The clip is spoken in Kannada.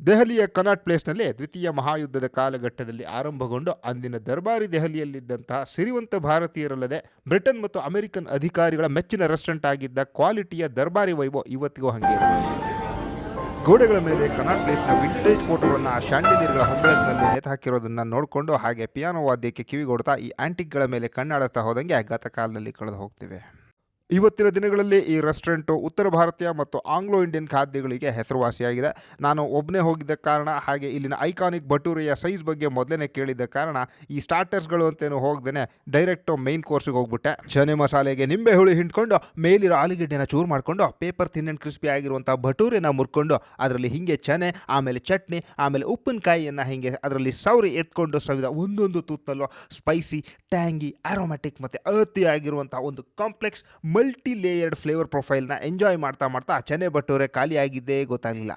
ದೆಹಲಿಯ ಕನಾಟ್ ಪ್ಲೇಸ್‌ನಲ್ಲಿ ದ್ವಿತೀಯ ಮಹಾಯುದ್ಧದ ಕಾಲಘಟ್ಟದಲ್ಲಿ ಆರಂಭಗೊಂಡು ಅಂದಿನ ದರ್ಬಾರಿ ದೆಹಲಿಯಲ್ಲಿದ್ದಂತಹ ಸಿರಿವಂತ ಭಾರತೀಯರಲ್ಲದೆ ಬ್ರಿಟನ್ ಮತ್ತು ಅಮೆರಿಕನ್ ಅಧಿಕಾರಿಗಳ ಮೆಚ್ಚಿನ ರೆಸ್ಟೋರೆಂಟ್ ಆಗಿದ್ದ ಕ್ವಾಲಿಟಿಯ ದರ್ಬಾರಿ ವೈಭವ ಇವತ್ತಿಗೂ ಹಂಗೆ ಇದೆ. ಗೋಡೆಗಳ ಮೇಲೆ ಕನಾಟ್ ಪ್ಲೇಸ್‌ನ ವಿಂಟೇಜ್ ಫೋಟೋಗಳನ್ನು ಆ ಶ್ಯಾಂಡಿಲಿಯರ್‌ಗಳ ಹೊಂಬಳದಲ್ಲಿ ನೇತಾಕಿರೋದನ್ನ ನೋಡಿಕೊಂಡು ಹಾಗೆ ಪಿಯಾನೋ ವಾದ್ಯಕ್ಕೆ ಕಿವಿಗೊಡ್ತಾ ಈ ಆಂಟಿಕ್‌ಗಳ ಮೇಲೆ ಕಣ್ಣಾಡುತ್ತಾ ಹೋದಂಗೆ ಗತಕಾಲದಲ್ಲಿ ಕಳೆದು ಹೋಗ್ತಿವೆ. ಇವತ್ತಿನ ದಿನಗಳಲ್ಲಿ ಈ ರೆಸ್ಟೋರೆಂಟು ಉತ್ತರ ಭಾರತೀಯ ಮತ್ತು ಆಂಗ್ಲೋ ಇಂಡಿಯನ್ ಖಾದ್ಯಗಳಿಗೆ ಹೆಸರುವಾಸಿಯಾಗಿದೆ. ನಾನು ಒಬ್ಬನೇ ಹೋಗಿದ್ದ ಕಾರಣ ಹಾಗೆ ಇಲ್ಲಿನ ಐಕಾನಿಕ್ ಭಟೂರೆಯ ಸೈಜ್ ಬಗ್ಗೆ ಮೊದಲೇ ಕೇಳಿದ್ದ ಕಾರಣ ಈ ಸ್ಟಾರ್ಟರ್ಸ್ಗಳು ಅಂತೇನು ಹೋಗ್ದೇನೆ ಡೈರೆಕ್ಟು ಮೈನ್ ಕೋರ್ಸಿಗೆ ಹೋಗ್ಬಿಟ್ಟೆ. ಚನೆ ಮಸಾಲೆಗೆ ನಿಂಬೆ ಹುಳಿ ಹಿಂಡ್ಕೊಂಡು ಮೇಲಿರೋ ಆಲೂಗೆಡ್ಡೆನ ಚೂರು ಮಾಡಿಕೊಂಡು ಪೇಪರ್ ಥಿನ್ ಆ್ಯಂಡ್ ಕ್ರಿಸ್ಪಿ ಆಗಿರುವಂಥ ಭಟೂರೆನ ಮುರ್ಕೊಂಡು ಅದರಲ್ಲಿ ಹಿಂಗೆ ಚನೆ, ಆಮೇಲೆ ಚಟ್ನಿ, ಆಮೇಲೆ ಉಪ್ಪಿನಕಾಯಿಯನ್ನು ಹಿಂಗೆ ಅದರಲ್ಲಿ ಸವರಿ ಎತ್ಕೊಂಡು ಸವಿದ ಒಂದೊಂದು ತೂತಲ್ಲೂ ಸ್ಪೈಸಿ, ಟ್ಯಾಂಗಿ, ಆರೋಮ್ಯಾಟಿಕ್ ಮತ್ತು ಅತಿಯಾಗಿರುವಂಥ ಒಂದು ಕಾಂಪ್ಲೆಕ್ಸ್ ಮಲ್ಟಿ ಲೇಯರ್ಡ್ ಫ್ಲೇವರ್ ಪ್ರೊಫೈಲ್ನ ಎಂಜಾಯ್ ಮಾಡ್ತಾ ಚನೆ ಭಟೂರೆ ಖಾಲಿಯಾಗಿದ್ದೇ ಗೊತ್ತಾಗಲಿಲ್ಲ.